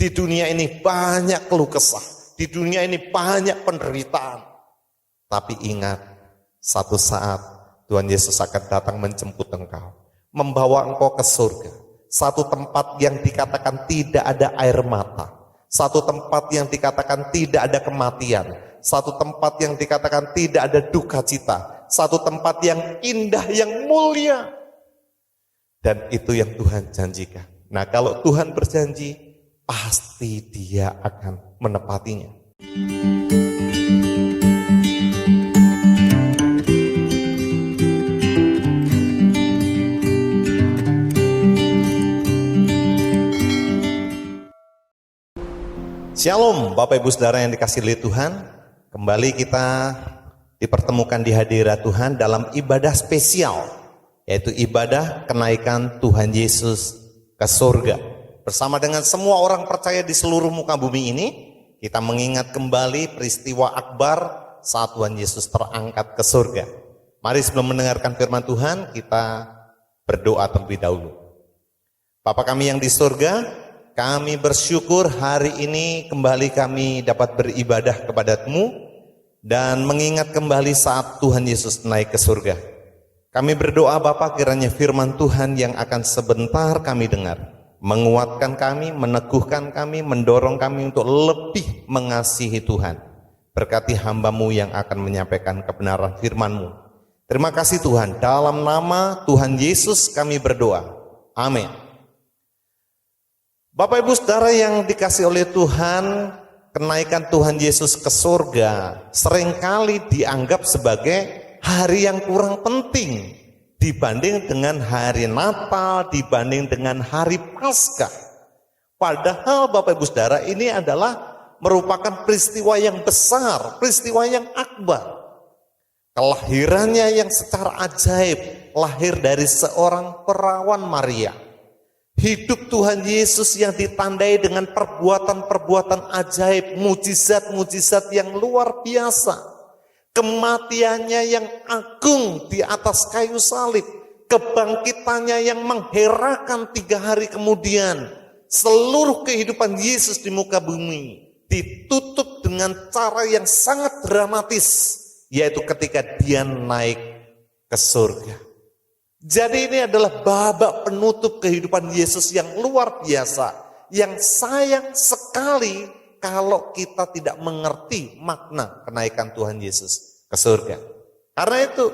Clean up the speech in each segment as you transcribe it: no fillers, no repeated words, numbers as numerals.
Di dunia ini banyak keluh kesah. Di dunia ini banyak penderitaan. Tapi ingat, satu saat Tuhan Yesus akan datang menjemput engkau, membawa engkau ke surga. Satu tempat yang dikatakan tidak ada air mata. Satu tempat yang dikatakan tidak ada kematian. Satu tempat yang dikatakan tidak ada duka cita. Satu tempat yang indah, yang mulia. Dan itu yang Tuhan janjikan. Nah, kalau Tuhan berjanji, pasti Dia akan menepatinya. Shalom Bapak Ibu Saudara yang dikasihi oleh Tuhan. Kembali kita dipertemukan di hadirat Tuhan dalam ibadah spesial, yaitu ibadah kenaikan Tuhan Yesus ke surga. Bersama dengan semua orang percaya di seluruh muka bumi ini, kita mengingat kembali peristiwa akbar saat Tuhan Yesus terangkat ke surga. Mari sebelum mendengarkan firman Tuhan, kita berdoa terlebih dahulu. Bapa kami yang di surga, kami bersyukur hari ini kembali kami dapat beribadah kepada-Mu dan mengingat kembali saat Tuhan Yesus naik ke surga. Kami berdoa Bapa, kiranya firman Tuhan yang akan sebentar kami dengar menguatkan kami, meneguhkan kami, mendorong kami untuk lebih mengasihi Tuhan. Berkati hamba-Mu yang akan menyampaikan kebenaran firman-Mu. Terima kasih Tuhan, dalam nama Tuhan Yesus kami berdoa. Amin. Bapak Ibu Saudara yang dikasihi oleh Tuhan, kenaikan Tuhan Yesus ke surga seringkali dianggap sebagai hari yang kurang penting dibanding dengan hari Natal, dibanding dengan hari Paskah. Padahal Bapak Ibu Saudara, ini adalah merupakan peristiwa yang besar, peristiwa yang akbar. Kelahirannya yang secara ajaib, lahir dari seorang perawan Maria. Hidup Tuhan Yesus yang ditandai dengan perbuatan-perbuatan ajaib, mujizat-mujizat yang luar biasa. Kematiannya yang agung di atas kayu salib. Kebangkitannya yang mengherakan 3 hari kemudian. Seluruh kehidupan Yesus di muka bumi ditutup dengan cara yang sangat dramatis, yaitu ketika Dia naik ke surga. Jadi ini adalah babak penutup kehidupan Yesus yang luar biasa, yang sayang sekali kalau kita tidak mengerti makna kenaikan Tuhan Yesus ke surga. Karena itu,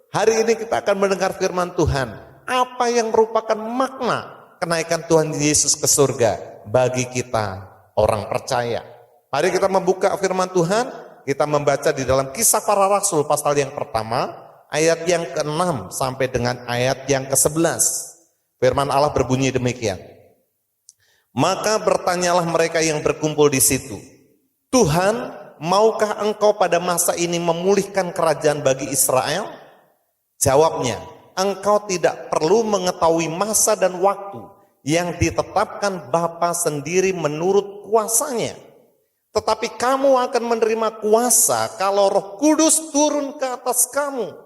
hari ini kita akan mendengar firman Tuhan, apa yang merupakan makna kenaikan Tuhan Yesus ke surga bagi kita orang percaya. Mari kita membuka firman Tuhan, kita membaca di dalam Kisah Para Rasul pasal yang pertama, ayat yang ke-6 sampai dengan ayat yang ke-11. Firman Allah berbunyi demikian. Maka bertanyalah mereka yang berkumpul di situ, Tuhan, maukah engkau pada masa ini memulihkan kerajaan bagi Israel? Jawabnya, engkau tidak perlu mengetahui masa dan waktu yang ditetapkan Bapa sendiri menurut kuasanya. Tetapi kamu akan menerima kuasa kalau Roh Kudus turun ke atas kamu.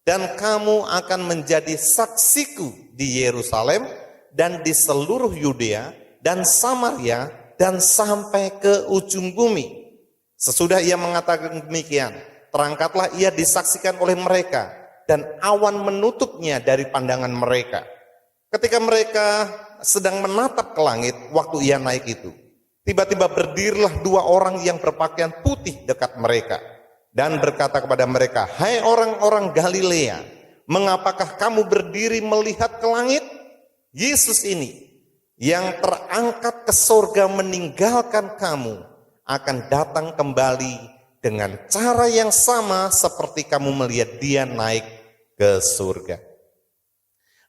Dan kamu akan menjadi saksiku di Yerusalem dan di seluruh Yudea dan Samaria dan sampai ke ujung bumi. Sesudah ia mengatakan demikian, terangkatlah ia disaksikan oleh mereka dan awan menutupnya dari pandangan mereka. Ketika mereka sedang menatap ke langit waktu ia naik itu, tiba-tiba berdirilah 2 orang yang berpakaian putih dekat mereka. Dan berkata kepada mereka, hai orang-orang Galilea, mengapakah kamu berdiri melihat ke langit? Yesus ini yang terangkat ke surga meninggalkan kamu akan datang kembali dengan cara yang sama seperti kamu melihat Dia naik ke surga.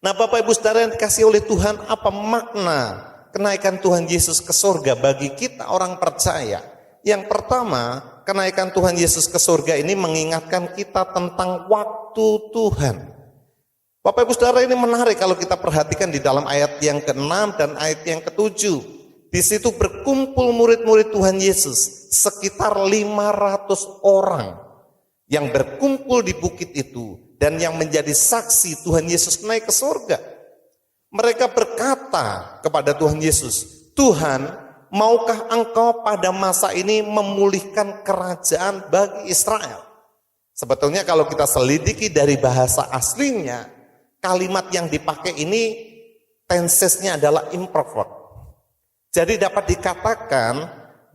Nah Bapak Ibu Saudara yang dikasihi oleh Tuhan, apa makna kenaikan Tuhan Yesus ke surga bagi kita orang percaya? Yang pertama, kenaikan Tuhan Yesus ke surga ini mengingatkan kita tentang waktu Tuhan. Bapak Ibu Saudara, ini menarik kalau kita perhatikan di dalam ayat yang ke-6 dan ayat yang ke-7. Di situ berkumpul murid-murid Tuhan Yesus, sekitar 500 orang yang berkumpul di bukit itu dan yang menjadi saksi Tuhan Yesus naik ke surga. Mereka berkata kepada Tuhan Yesus, Tuhan, maukah engkau pada masa ini memulihkan kerajaan bagi Israel? Sebetulnya kalau kita selidiki dari bahasa aslinya, kalimat yang dipakai ini tensesnya adalah imperfect. Jadi dapat dikatakan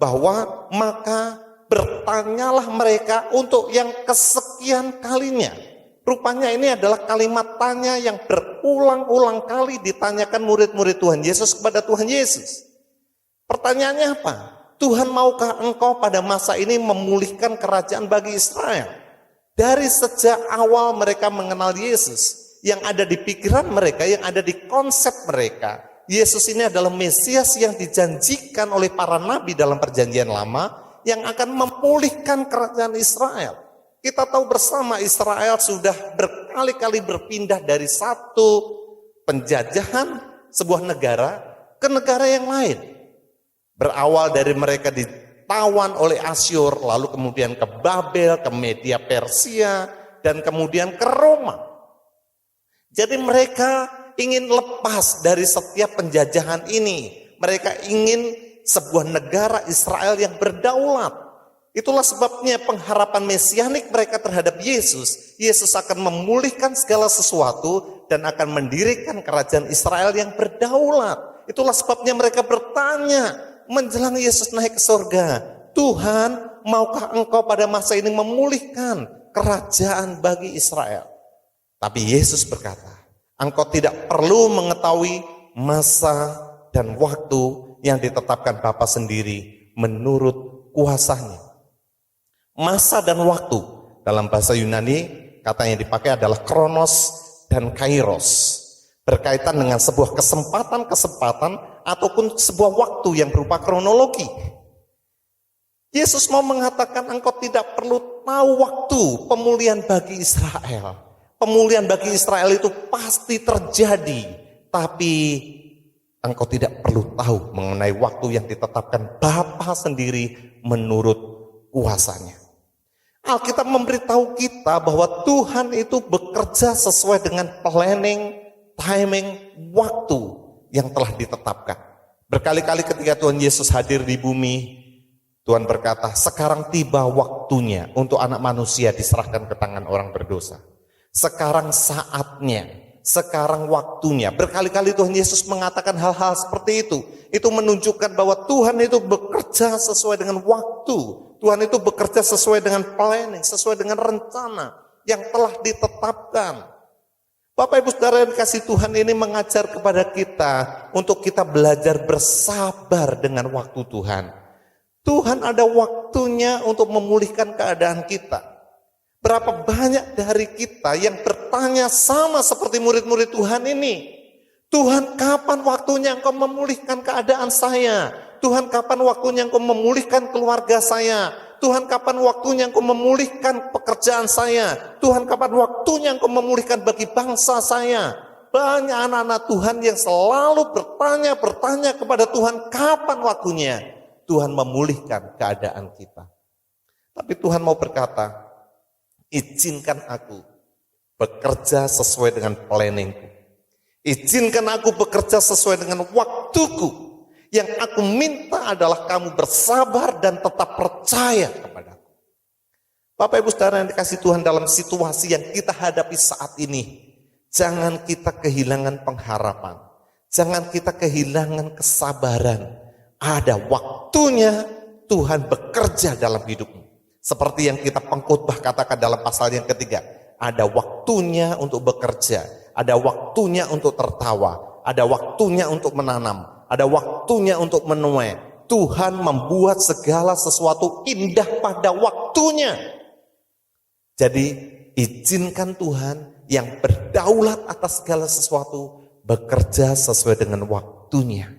bahwa maka bertanyalah mereka untuk yang kesekian kalinya. Rupanya ini adalah kalimat tanya yang berulang-ulang kali ditanyakan murid-murid Tuhan Yesus kepada Tuhan Yesus. Pertanyaannya apa? Tuhan, maukah engkau pada masa ini memulihkan kerajaan bagi Israel? Dari sejak awal mereka mengenal Yesus, yang ada di pikiran mereka, yang ada di konsep mereka, Yesus ini adalah Mesias yang dijanjikan oleh para nabi dalam perjanjian lama, yang akan memulihkan kerajaan Israel. Kita tahu bersama Israel sudah berkali-kali berpindah dari satu penjajahan sebuah negara ke negara yang lain. Berawal dari mereka ditawan oleh Asyur, lalu kemudian ke Babel, ke Media Persia, dan kemudian ke Roma. Jadi mereka ingin lepas dari setiap penjajahan ini. Mereka ingin sebuah negara Israel yang berdaulat. Itulah sebabnya pengharapan mesianik mereka terhadap Yesus. Yesus akan memulihkan segala sesuatu dan akan mendirikan kerajaan Israel yang berdaulat. Itulah sebabnya mereka bertanya menjelang Yesus naik ke surga, Tuhan, maukah engkau pada masa ini memulihkan kerajaan bagi Israel? Tapi Yesus berkata, engkau tidak perlu mengetahui masa dan waktu yang ditetapkan Bapa sendiri menurut kuasanya. Masa dan waktu dalam bahasa Yunani kata yang dipakai adalah kronos dan kairos, berkaitan dengan sebuah kesempatan ataupun sebuah waktu yang berupa kronologi. Yesus mau mengatakan engkau tidak perlu tahu waktu pemulihan bagi Israel. Pemulihan bagi Israel itu pasti terjadi, tapi engkau tidak perlu tahu mengenai waktu yang ditetapkan Bapa sendiri menurut kuasanya. Alkitab memberitahu kita bahwa Tuhan itu bekerja sesuai dengan planning, timing, waktu yang telah ditetapkan. Berkali-kali ketika Tuhan Yesus hadir di bumi, Tuhan berkata, sekarang tiba waktunya untuk anak manusia diserahkan ke tangan orang berdosa. Sekarang saatnya, sekarang waktunya. Berkali-kali Tuhan Yesus mengatakan hal-hal seperti itu. Itu menunjukkan bahwa Tuhan itu bekerja sesuai dengan waktu. Tuhan itu bekerja sesuai dengan planning, sesuai dengan rencana yang telah ditetapkan. Bapak Ibu Saudara yang dikasihi Tuhan, ini mengajar kepada kita untuk kita belajar bersabar dengan waktu Tuhan. Tuhan ada waktunya untuk memulihkan keadaan kita. Berapa banyak dari kita yang bertanya sama seperti murid-murid Tuhan ini. Tuhan, kapan waktunya engkau memulihkan keadaan saya? Tuhan, kapan waktunya engkau memulihkan keluarga saya? Tuhan, kapan waktunya engkau memulihkan pekerjaan saya? Tuhan, kapan waktunya engkau memulihkan bagi bangsa saya? Banyak anak-anak Tuhan yang selalu bertanya kepada Tuhan, kapan waktunya Tuhan memulihkan keadaan kita. Tapi Tuhan mau berkata, izinkan aku bekerja sesuai dengan planningku. Izinkan aku bekerja sesuai dengan waktuku. Yang aku minta adalah kamu bersabar dan tetap percaya kepadaku. Bapak Ibu Saudara yang dikasihi Tuhan, dalam situasi yang kita hadapi saat ini, jangan kita kehilangan pengharapan. Jangan kita kehilangan kesabaran. Ada waktunya Tuhan bekerja dalam hidupmu. Seperti yang kita pengkhotbah katakan dalam pasal yang ketiga. Ada waktunya untuk bekerja. Ada waktunya untuk tertawa. Ada waktunya untuk menanam. Ada waktunya untuk menuai. Tuhan membuat segala sesuatu indah pada waktunya. Jadi izinkan Tuhan yang berdaulat atas segala sesuatu bekerja sesuai dengan waktunya.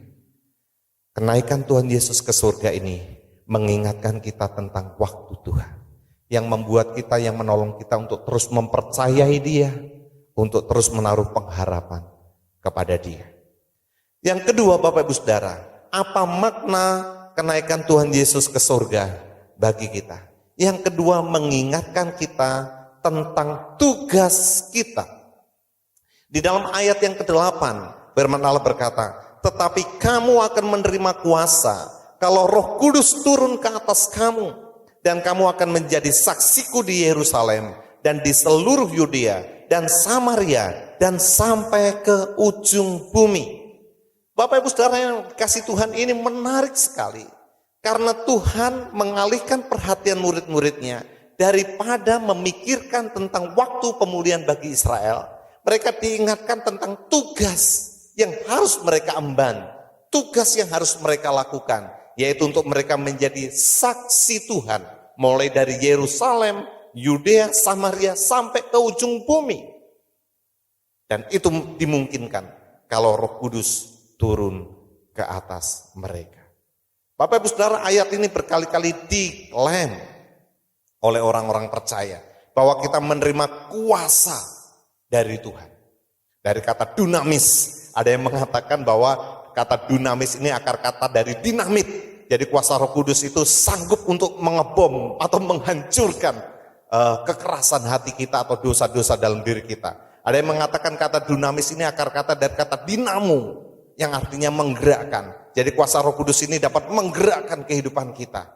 Kenaikan Tuhan Yesus ke surga ini mengingatkan kita tentang waktu Tuhan. Yang membuat kita, yang menolong kita untuk terus mempercayai Dia. Untuk terus menaruh pengharapan kepada Dia. Yang kedua Bapak Ibu Saudara, apa makna kenaikan Tuhan Yesus ke surga bagi kita? Yang kedua, mengingatkan kita tentang tugas kita. Di dalam ayat yang ke-8, firman Allah berkata, tetapi kamu akan menerima kuasa kalau Roh Kudus turun ke atas kamu, dan kamu akan menjadi saksiku di Yerusalem dan di seluruh Yudea dan Samaria dan sampai ke ujung bumi. Bapak Ibu Saudara yang kasih Tuhan, ini menarik sekali. Karena Tuhan mengalihkan perhatian murid-muridnya daripada memikirkan tentang waktu pemulihan bagi Israel. Mereka diingatkan tentang tugas yang harus mereka emban, tugas yang harus mereka lakukan, yaitu untuk mereka menjadi saksi Tuhan, mulai dari Yerusalem, Yudea, Samaria, sampai ke ujung bumi. Dan itu dimungkinkan kalau Roh Kudus turun ke atas mereka. Bapak Ibu Saudara, ayat ini berkali-kali diklaim oleh orang-orang percaya bahwa kita menerima kuasa dari Tuhan. Dari kata dunamis, ada yang mengatakan bahwa kata dunamis ini akar kata dari dinamit. Jadi kuasa Roh Kudus itu sanggup untuk mengebom atau menghancurkan kekerasan hati kita atau dosa-dosa dalam diri kita. Ada yang mengatakan kata dunamis ini akar kata dari kata dinamo, yang artinya menggerakkan. Jadi kuasa Roh Kudus ini dapat menggerakkan kehidupan kita.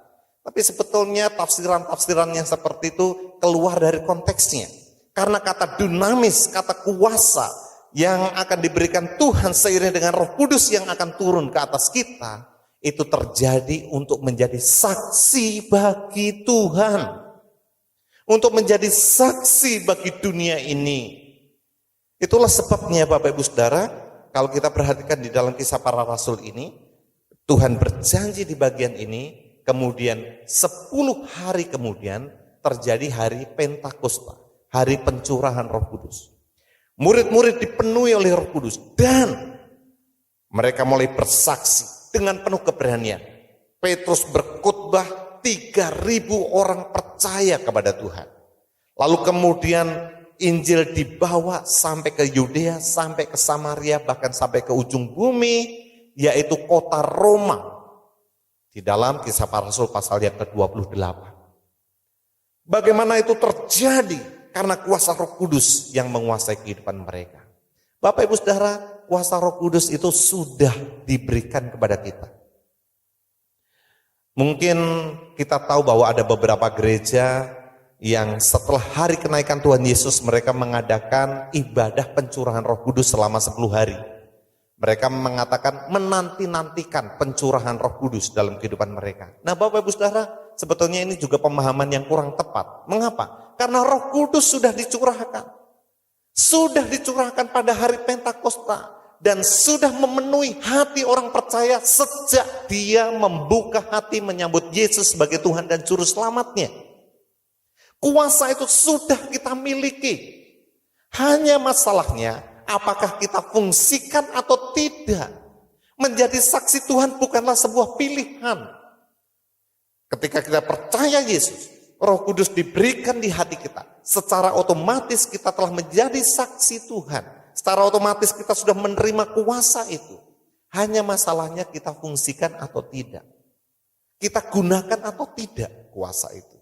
Tapi sebetulnya tafsiran-tafsiran yang seperti itu keluar dari konteksnya. Karena kata dunamis, kata kuasa yang akan diberikan Tuhan seiring dengan Roh Kudus yang akan turun ke atas kita, itu terjadi untuk menjadi saksi bagi Tuhan. Untuk menjadi saksi bagi dunia ini. Itulah sebabnya Bapak Ibu Saudara, kalau kita perhatikan di dalam Kisah Para Rasul ini, Tuhan berjanji di bagian ini, kemudian 10 hari kemudian terjadi hari Pentakosta, hari pencurahan Roh Kudus. Murid-murid dipenuhi oleh Roh Kudus dan mereka mulai bersaksi dengan penuh keberanian. Petrus berkhotbah, 3.000 orang percaya kepada Tuhan. Lalu kemudian Injil dibawa sampai ke Yudea, sampai ke Samaria, bahkan sampai ke ujung bumi, yaitu kota Roma. Di dalam Kisah Para Rasul pasal yang ke-28. Bagaimana itu terjadi? Karena kuasa Roh Kudus yang menguasai kehidupan mereka. Bapak Ibu Saudara, kuasa Roh Kudus itu sudah diberikan kepada kita. Mungkin kita tahu bahwa ada beberapa gereja yang setelah hari kenaikan Tuhan Yesus, mereka mengadakan ibadah pencurahan Roh Kudus selama 10 hari. Mereka mengatakan menanti-nantikan pencurahan Roh Kudus dalam kehidupan mereka. Nah Bapak Ibu Saudara, sebetulnya ini juga pemahaman yang kurang tepat. Mengapa? Karena Roh Kudus sudah dicurahkan. Sudah dicurahkan pada hari Pentakosta. Dan sudah memenuhi hati orang percaya sejak dia membuka hati menyambut Yesus sebagai Tuhan dan Juru Selamatnya. Kuasa itu sudah kita miliki. Hanya masalahnya, apakah kita fungsikan atau tidak. Menjadi saksi Tuhan bukanlah sebuah pilihan. Ketika kita percaya Yesus, Roh Kudus diberikan di hati kita. Secara otomatis kita telah menjadi saksi Tuhan. Secara otomatis kita sudah menerima kuasa itu. Hanya masalahnya kita fungsikan atau tidak. Kita gunakan atau tidak kuasa itu.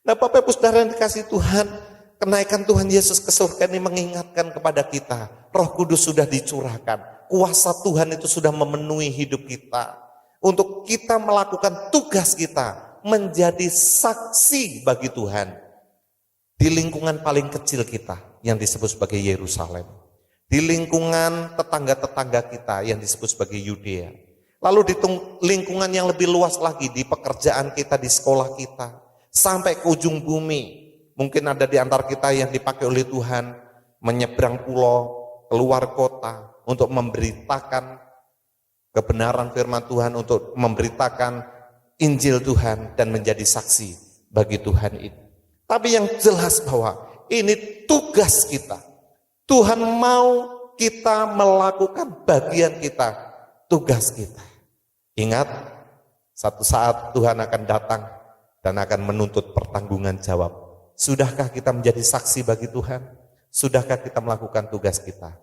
Nah Bapak Ibu Saudara yang dikasihi Tuhan, kenaikan Tuhan Yesus ke surga ini mengingatkan kepada kita, Roh Kudus sudah dicurahkan, kuasa Tuhan itu sudah memenuhi hidup kita, untuk kita melakukan tugas kita, menjadi saksi bagi Tuhan, di lingkungan paling kecil kita, yang disebut sebagai Yerusalem, di lingkungan tetangga-tetangga kita, yang disebut sebagai Yudea, lalu di lingkungan yang lebih luas lagi, di pekerjaan kita, di sekolah kita, sampai ke ujung bumi. Mungkin ada di antara kita yang dipakai oleh Tuhan menyeberang pulau, keluar kota untuk memberitakan kebenaran firman Tuhan, untuk memberitakan Injil Tuhan dan menjadi saksi bagi Tuhan itu. Tapi yang jelas bahwa ini tugas kita. Tuhan mau kita melakukan bagian kita, tugas kita. Ingat, satu saat Tuhan akan datang dan akan menuntut pertanggungan jawab. Sudahkah kita menjadi saksi bagi Tuhan? Sudahkah kita melakukan tugas kita?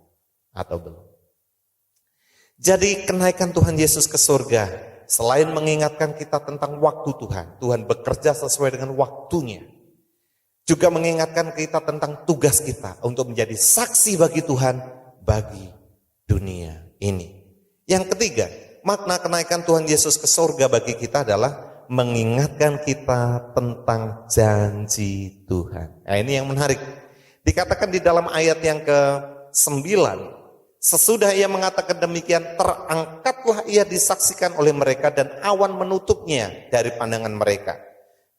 Atau belum? Jadi kenaikan Tuhan Yesus ke surga, selain mengingatkan kita tentang waktu Tuhan, Tuhan bekerja sesuai dengan waktunya, juga mengingatkan kita tentang tugas kita untuk menjadi saksi bagi Tuhan, bagi dunia ini. Yang ketiga, makna kenaikan Tuhan Yesus ke surga bagi kita adalah mengingatkan kita tentang janji Tuhan. Nah, ini yang menarik. Dikatakan di dalam ayat yang ke-9, sesudah ia mengatakan demikian, terangkatlah ia disaksikan oleh mereka dan awan menutupnya dari pandangan mereka.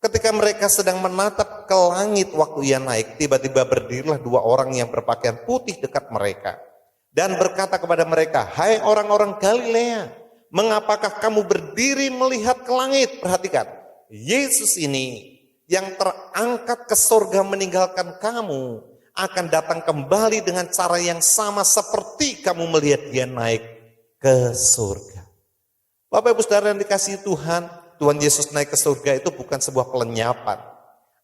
Ketika mereka sedang menatap ke langit waktu ia naik, tiba-tiba berdirilah dua orang yang berpakaian putih dekat mereka dan berkata kepada mereka, "Hai orang-orang Galilea, mengapakah kamu berdiri melihat ke langit?" Perhatikan, Yesus ini yang terangkat ke surga meninggalkan kamu akan datang kembali dengan cara yang sama seperti kamu melihat dia naik ke surga. Bapak Ibu Saudara yang dikasihi Tuhan, Tuhan Yesus naik ke surga itu bukan sebuah pelenyapan.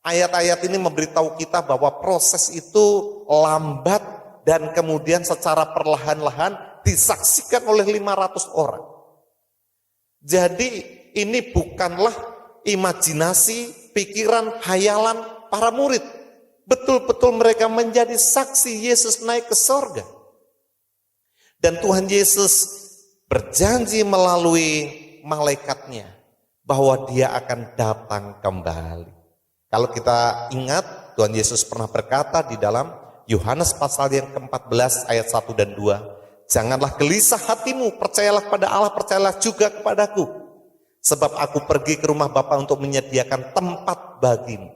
Ayat-ayat ini memberitahu kita bahwa proses itu lambat dan kemudian secara perlahan-lahan disaksikan oleh 500 orang. Jadi ini bukanlah imajinasi, pikiran, hayalan para murid. Betul-betul mereka menjadi saksi Yesus naik ke surga. Dan Tuhan Yesus berjanji melalui malaikatnya bahwa dia akan datang kembali. Kalau kita ingat, Tuhan Yesus pernah berkata di dalam Yohanes pasal yang ke-14 ayat 1 dan 2, "Janganlah gelisah hatimu, percayalah kepada Allah, percayalah juga kepadaku. Sebab aku pergi ke rumah Bapa untuk menyediakan tempat bagimu.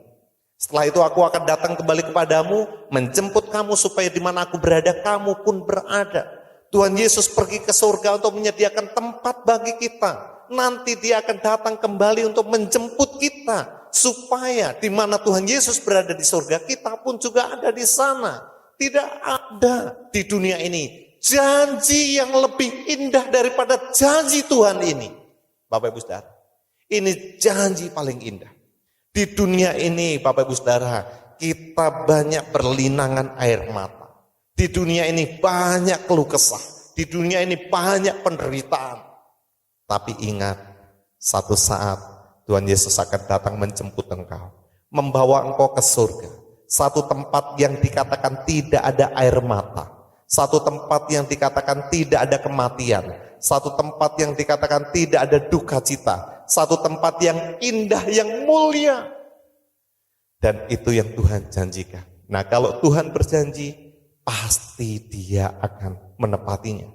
Setelah itu aku akan datang kembali kepadamu, menjemput kamu supaya di mana aku berada, kamu pun berada." Tuhan Yesus pergi ke surga untuk menyediakan tempat bagi kita. Nanti dia akan datang kembali untuk menjemput kita, supaya di mana Tuhan Yesus berada di surga, kita pun juga ada di sana. Tidak ada di dunia ini janji yang lebih indah daripada janji Tuhan ini. Bapak Ibu Saudara, ini janji paling indah. Di dunia ini Bapak Ibu Saudara, kita banyak berlinangan air mata. Di dunia ini banyak keluh kesah. Di dunia ini banyak penderitaan. Tapi ingat, satu saat Tuhan Yesus akan datang menjemput engkau, membawa engkau ke surga. Satu tempat yang dikatakan tidak ada air mata. Satu tempat yang dikatakan tidak ada kematian. Satu tempat yang dikatakan tidak ada duka cita. Satu tempat yang indah, yang mulia. Dan itu yang Tuhan janjikan. Nah, kalau Tuhan berjanji, pasti dia akan menepatinya.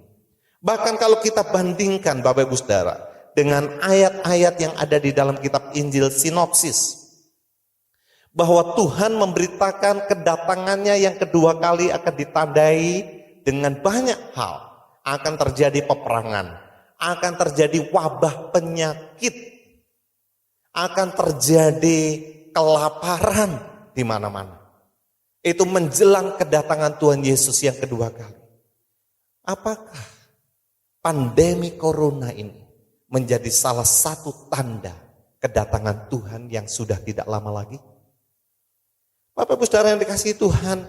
Bahkan kalau kita bandingkan Bapak Ibu Saudara dengan ayat-ayat yang ada di dalam kitab Injil sinopsis, bahwa Tuhan memberitakan kedatangannya yang kedua kali akan ditandai dengan banyak hal. Akan terjadi peperangan, akan terjadi wabah penyakit, akan terjadi kelaparan di mana-mana. Itu menjelang kedatangan Tuhan Yesus yang kedua kali. Apakah pandemi corona ini menjadi salah satu tanda kedatangan Tuhan yang sudah tidak lama lagi? Bapak Ibu Saudara yang dikasihi Tuhan,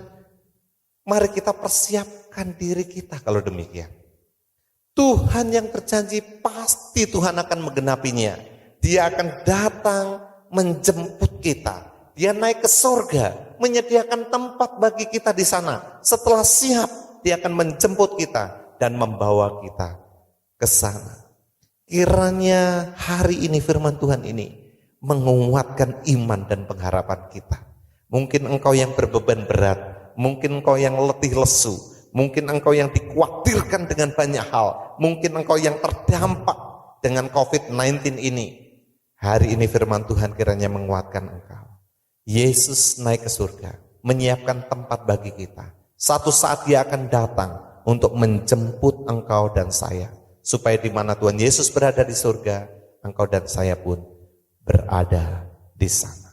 mari kita persiapkan diri kita kalau demikian. Tuhan yang berjanji pasti Tuhan akan menggenapinya. Dia akan datang menjemput kita. Dia naik ke surga, menyediakan tempat bagi kita di sana. Setelah siap, dia akan menjemput kita dan membawa kita ke sana. Kiranya hari ini firman Tuhan ini menguatkan iman dan pengharapan kita. Mungkin engkau yang berbeban berat, mungkin engkau yang letih lesu, mungkin engkau yang dikhawatirkan dengan banyak hal, mungkin engkau yang terdampak dengan COVID-19 ini. Hari ini firman Tuhan kiranya menguatkan engkau. Yesus naik ke surga, menyiapkan tempat bagi kita. Satu saat dia akan datang untuk menjemput engkau dan saya, supaya di mana Tuhan Yesus berada di surga, engkau dan saya pun berada di sana.